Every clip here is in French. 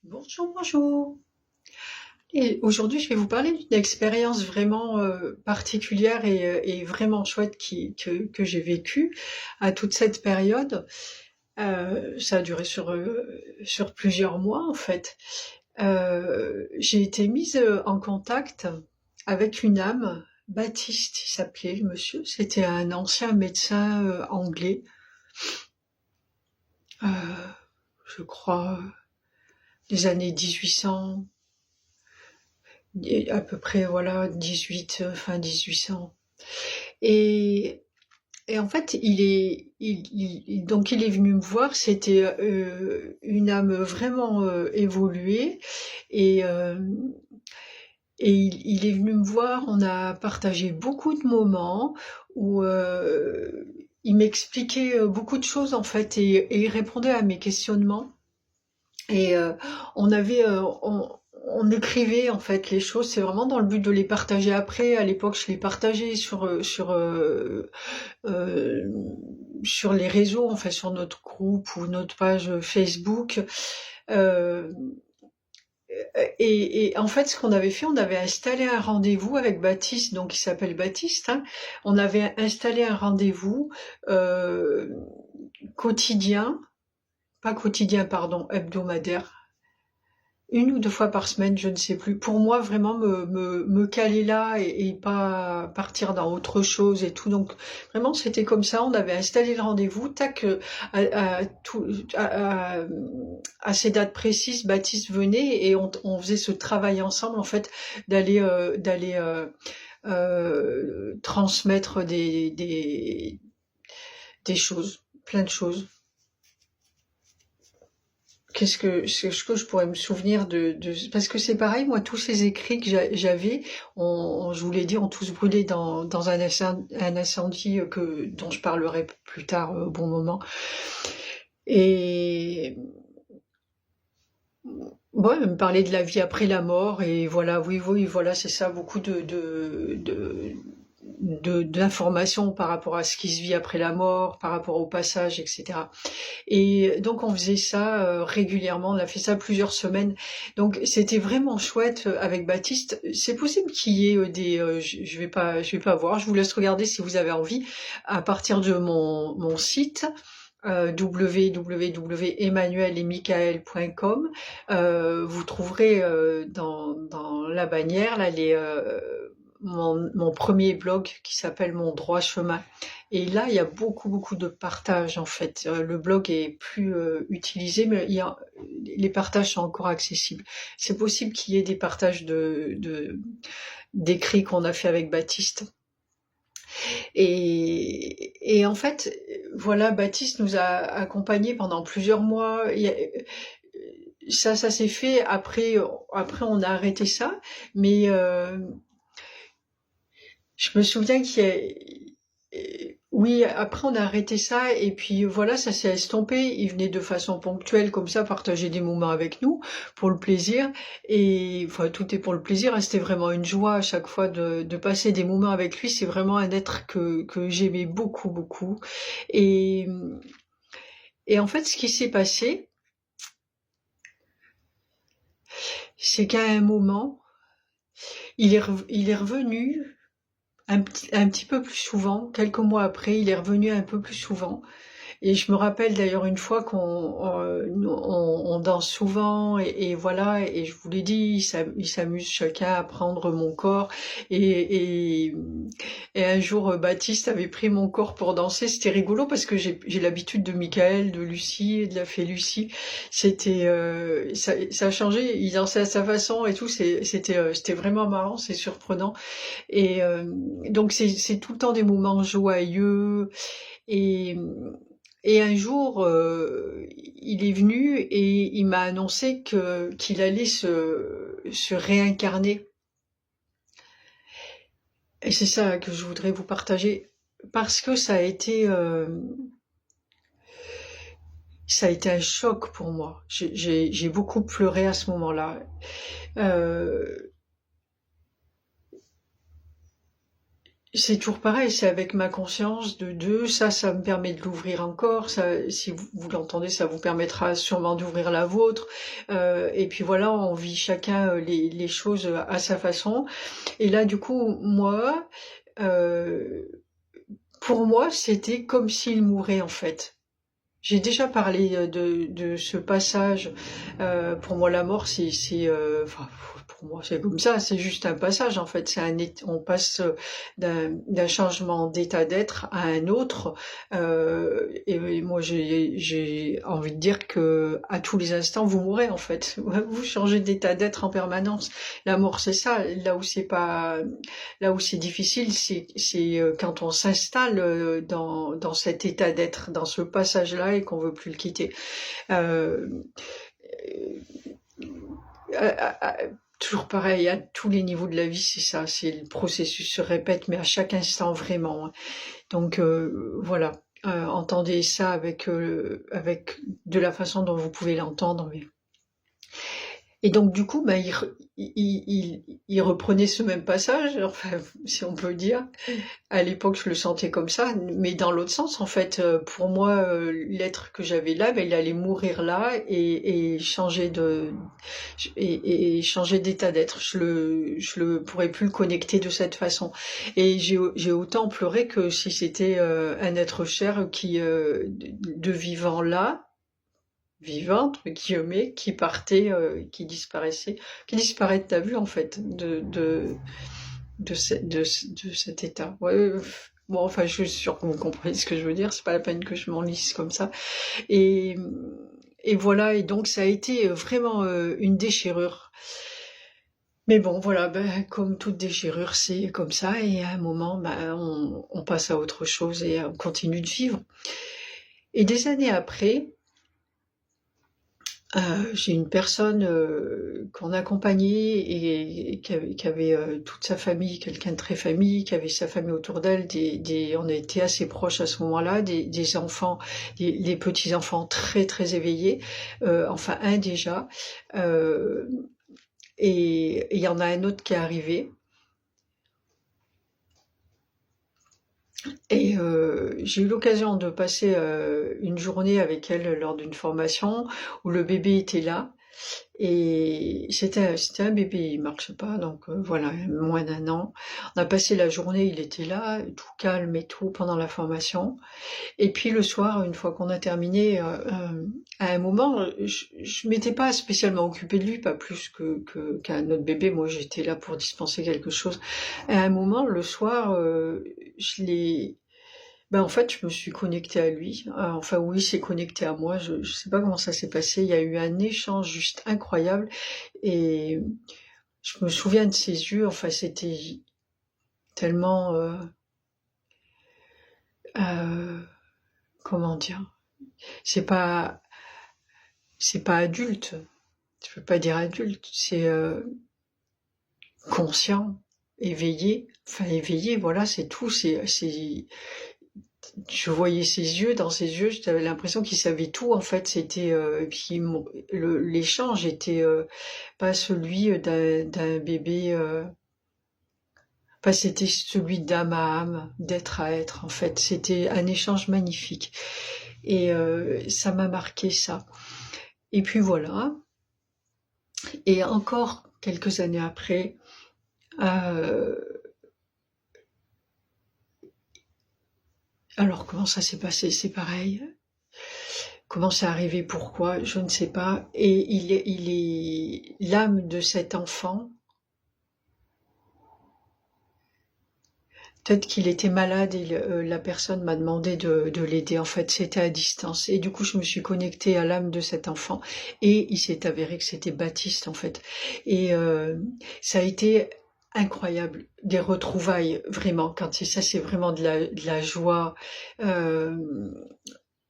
Bonjour, bonjour. Et aujourd'hui, je vais vous parler d'une expérience vraiment particulière et vraiment chouette que j'ai vécue à toute cette période. Ça a duré sur plusieurs mois en fait. J'ai été mise en contact avec une âme, Baptiste, il s'appelait le monsieur. C'était un ancien médecin anglais, euh, je crois, des années 1800. À peu près, voilà, 18, fin 1800. Et, et en fait, donc il est venu me voir. C'était une âme vraiment évoluée, et, euh, et il est venu me voir. On a partagé beaucoup de moments où il m'expliquait beaucoup de choses en fait, et il répondait à mes questionnements. Et on avait, on écrivait en fait les choses. C'est vraiment dans le but de les partager après. À l'époque, je les partageais euh, sur les réseaux, enfin sur notre groupe ou notre page Facebook. Euh, et en fait, ce qu'on avait fait, on avait installé un rendez-vous avec Baptiste, donc il s'appelle Baptiste, hein. On avait installé un rendez-vous euh, quotidien, pas quotidien, pardon, hebdomadaire, une ou deux fois par semaine, je ne sais plus. Pour moi, vraiment me caler là et pas partir dans autre chose et tout. Donc vraiment, c'était comme ça. On avait installé le rendez-vous. Tac, à ces dates précises, Baptiste venait et on faisait ce travail ensemble, en fait, d'aller transmettre des choses, plein de choses. Ce que je pourrais me souvenir parce que c'est pareil, moi, tous ces écrits que j'avais, je vous l'ai dit, ont tous brûlé dans un incendie dont je parlerai plus tard au bon moment. Et bon, elle me parlait de la vie après la mort, et voilà, oui, oui, voilà, c'est ça, beaucoup d'informations par rapport à ce qui se vit après la mort, par rapport au passage, etc. Et donc on faisait ça régulièrement, on a fait ça plusieurs semaines. Donc c'était vraiment chouette avec Baptiste. C'est possible qu'il y ait je vais pas voir, je vous laisse regarder si vous avez envie à partir de mon site www.emmanueletmichael.com. Vous trouverez dans la bannière là mon premier blog qui s'appelle Mon droit chemin. Et là, il y a beaucoup, beaucoup de partages en fait. Le blog est plus utilisé, mais les partages sont encore accessibles. C'est possible qu'il y ait des partages d'écrits qu'on a fait avec Baptiste. Et en fait, voilà, Baptiste nous a accompagnés pendant plusieurs mois. Ça s'est fait après. Après, on a arrêté ça, mais je me souviens oui, après on a arrêté ça, et puis voilà, ça s'est estompé. Il venait de façon ponctuelle comme ça partager des moments avec nous pour le plaisir, et enfin tout est pour le plaisir, hein. C'était vraiment une joie à chaque fois de passer des moments avec lui. C'est vraiment un être que j'aimais beaucoup, beaucoup. Et, et en fait, ce qui s'est passé, c'est qu'à un moment, il est revenu un petit peu plus souvent. Quelques mois après, il est revenu un peu plus souvent. Et je me rappelle d'ailleurs une fois on danse souvent, et voilà, et je vous l'ai dit, il s'amuse chacun à prendre mon corps, et, et, et un jour Baptiste avait pris mon corps pour danser. C'était rigolo parce que j'ai l'habitude de Michael, de Lucie, de la fée Lucie. C'était ça a changé, il dansait à sa façon et tout. C'était vraiment marrant, c'est surprenant. Et donc c'est tout le temps des moments joyeux. Et, et un jour, il est venu et il m'a annoncé qu'il allait se réincarner. Et c'est ça que je voudrais vous partager, parce que ça a été un choc pour moi. J'ai beaucoup pleuré à ce moment-là. Euh, c'est toujours pareil, c'est avec ma conscience de deux, ça me permet de l'ouvrir encore, ça, si vous l'entendez, ça vous permettra sûrement d'ouvrir la vôtre, et puis voilà, on vit chacun les choses à sa façon, et là, du coup, moi, euh, pour moi, c'était comme s'il mourait, en fait. J'ai déjà parlé de ce passage. Pour moi, la mort, enfin, pour moi, c'est comme ça. C'est juste un passage, en fait. On passe d'un changement d'état d'être à un autre. Et moi, j'ai envie de dire que à tous les instants, vous mourrez, en fait. Vous changez d'état d'être en permanence. La mort, c'est ça. Là où c'est difficile, c'est quand on s'installe dans cet état d'être, dans ce passage-là, et qu'on veut plus le quitter. Euh, Toujours pareil, à tous les niveaux de la vie, c'est ça, c'est le processus se répète, mais à chaque instant vraiment. Donc voilà, entendez ça avec de la façon dont vous pouvez l'entendre. Et donc du coup, bah, il reprenait ce même passage, enfin, si on peut dire. À l'époque, je le sentais comme ça, mais dans l'autre sens, en fait, pour moi, l'être que j'avais là, ben, il allait mourir là et changer et changer d'état d'être. Je le pourrais plus le connecter de cette façon. Et j'ai autant pleuré que si c'était un être cher de vivant là, vivant entre guillemets, qui partait, qui disparaît de ta vue en fait, de cet état. Ouais, bon, enfin, je suis sûre que vous comprenez ce que je veux dire. C'est pas la peine que je m'enlise comme ça. Et, et voilà. Et donc, ça a été vraiment une déchirure. Mais bon, voilà. Ben, comme toute déchirure, c'est comme ça. Et à un moment, ben, on passe à autre chose et on continue de vivre. Et des années après, j'ai une personne qu'on accompagnait et qui avait toute sa famille, quelqu'un de très famille, qui avait sa famille autour d'elle. On a été assez proches à ce moment-là, des enfants, des petits enfants très très éveillés. Enfin un déjà, euh, et il y en a un autre qui est arrivé. Et j'ai eu l'occasion de passer une journée avec elle lors d'une formation où le bébé était là. Et c'était un bébé, il marche pas, donc voilà, moins d'un an. On a passé la journée, il était là, tout calme et tout pendant la formation. Et puis le soir, une fois qu'on a terminé, à un moment, je m'étais pas spécialement occupée de lui, pas plus qu'un autre bébé. Moi, j'étais là pour dispenser quelque chose. À un moment, le soir, je l'ai ben, en fait, je me suis connectée à lui. Enfin, oui, il s'est connecté à moi. Je sais pas comment ça s'est passé. Il y a eu un échange juste incroyable. Et je me souviens de ses yeux. Enfin, c'était tellement... euh, comment dire? C'est pas, c'est pas adulte. Je peux pas dire adulte. C'est conscient, éveillé. Enfin, éveillé, voilà, c'est tout. Je voyais ses yeux, dans ses yeux, j'avais l'impression qu'il savait tout. En fait, c'était puis l'échange était pas celui d'un bébé, pas c'était celui d'âme à âme, d'être à être. En fait, c'était un échange magnifique et ça m'a marqué ça. Et puis voilà. Et encore quelques années après. Euh, alors comment ça s'est passé? C'est pareil. Comment c'est arrivé? Pourquoi? Je ne sais pas. Et il est l'âme de cet enfant. Peut-être qu'il était malade et la personne m'a demandé de l'aider. En fait, c'était à distance. Et du coup, je me suis connectée à l'âme de cet enfant. Et il s'est avéré que c'était Baptiste, en fait. Et ça a été incroyable. Des retrouvailles, vraiment. Ça, c'est vraiment de la joie. Euh,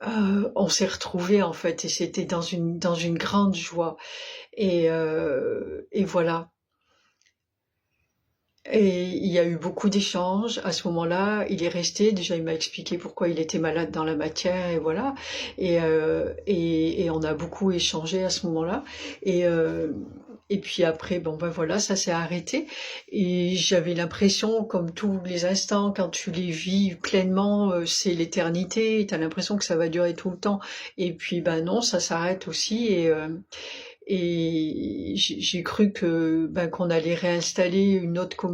on s'est retrouvés, en fait. Et c'était dans une grande joie. Et voilà. Et il y a eu beaucoup d'échanges à ce moment-là. Il est resté. Déjà, il m'a expliqué pourquoi il était malade dans la matière, et voilà. Et on a beaucoup échangé à ce moment-là. Et, Et puis après, bon ben voilà, ça s'est arrêté. Et j'avais l'impression, comme tous les instants, quand tu les vis pleinement, c'est l'éternité. T'as l'impression que ça va durer tout le temps. Et puis ben non, ça s'arrête aussi. Et j'ai cru que ben, qu'on allait réinstaller une autre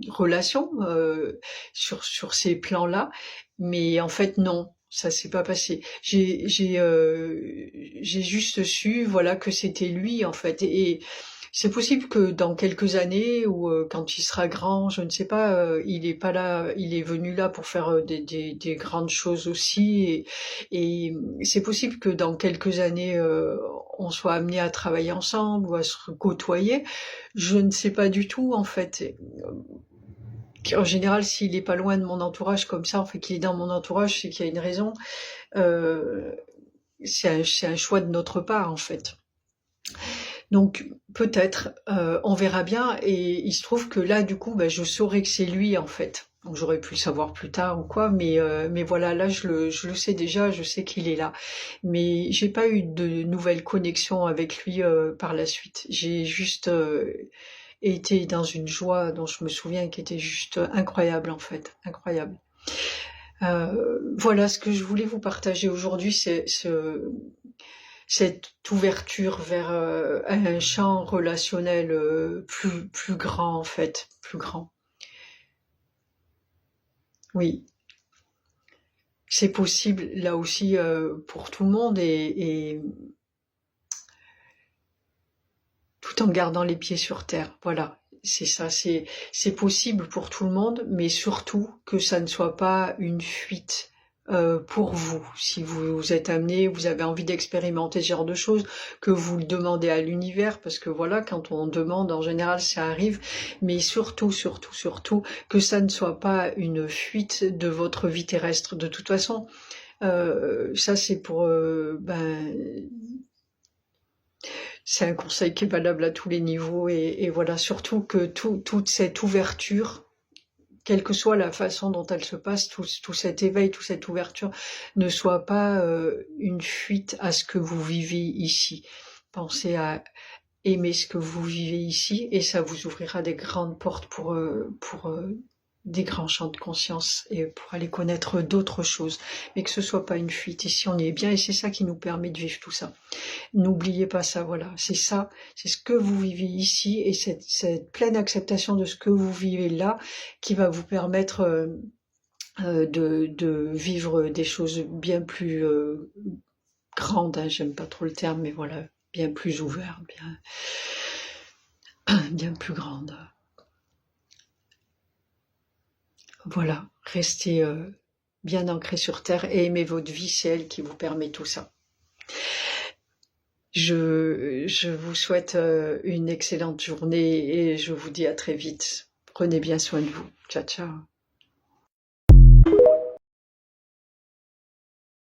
relation sur ces plans-là, mais en fait non, ça s'est pas passé. J'ai juste su voilà que c'était lui en fait, et c'est possible que dans quelques années ou quand il sera grand, je ne sais pas, il est pas là, il est venu là pour faire des grandes choses aussi, et c'est possible que dans quelques années, on soit amené à travailler ensemble ou à se côtoyer. Je ne sais pas du tout en fait. En général, s'il est pas loin de mon entourage comme ça, en fait, qu'il est dans mon entourage, c'est qu'il y a une raison. Euh, c'est un choix de notre part en fait. Donc peut-être, on verra bien. Et il se trouve que là, du coup, je saurais que c'est lui en fait. Donc j'aurais pu le savoir plus tard ou quoi, mais voilà, là je le sais déjà, je sais qu'il est là. Mais j'ai pas eu de nouvelles connexions avec lui par la suite. J'ai juste été dans une joie dont je me souviens qui était juste incroyable en fait, incroyable. Voilà ce que je voulais vous partager aujourd'hui, c'est cette ouverture vers un champ relationnel plus grand en fait, plus grand. Oui, c'est possible là aussi pour tout le monde et tout en gardant les pieds sur terre. Voilà, c'est ça, c'est possible pour tout le monde, mais surtout que ça ne soit pas une fuite pour vous. Si vous êtes amené, vous avez envie d'expérimenter ce genre de choses, que vous le demandez à l'univers, parce que voilà, quand on demande, en général, ça arrive, mais surtout, surtout, surtout, que ça ne soit pas une fuite de votre vie terrestre. De toute façon, ça c'est pour c'est un conseil qui est valable à tous les niveaux et voilà, surtout que toute cette ouverture, quelle que soit la façon dont elle se passe, tout cet éveil, toute cette ouverture ne soit pas une fuite à ce que vous vivez ici. Pensez à aimer ce que vous vivez ici et ça vous ouvrira des grandes portes pour des grands champs de conscience et pour aller connaître d'autres choses, mais que ce soit pas une fuite. Ici on y est bien et c'est ça qui nous permet de vivre tout ça. N'oubliez pas ça, voilà, c'est ça, c'est ce que vous vivez ici et cette pleine acceptation de ce que vous vivez là qui va vous permettre de vivre des choses bien plus grandes, hein, j'aime pas trop le terme, mais voilà, bien plus ouvertes, bien plus grandes. Voilà, restez bien ancré sur terre et aimez votre vie, c'est elle qui vous permet tout ça. Je vous souhaite une excellente journée et je vous dis à très vite. Prenez bien soin de vous. Ciao, ciao.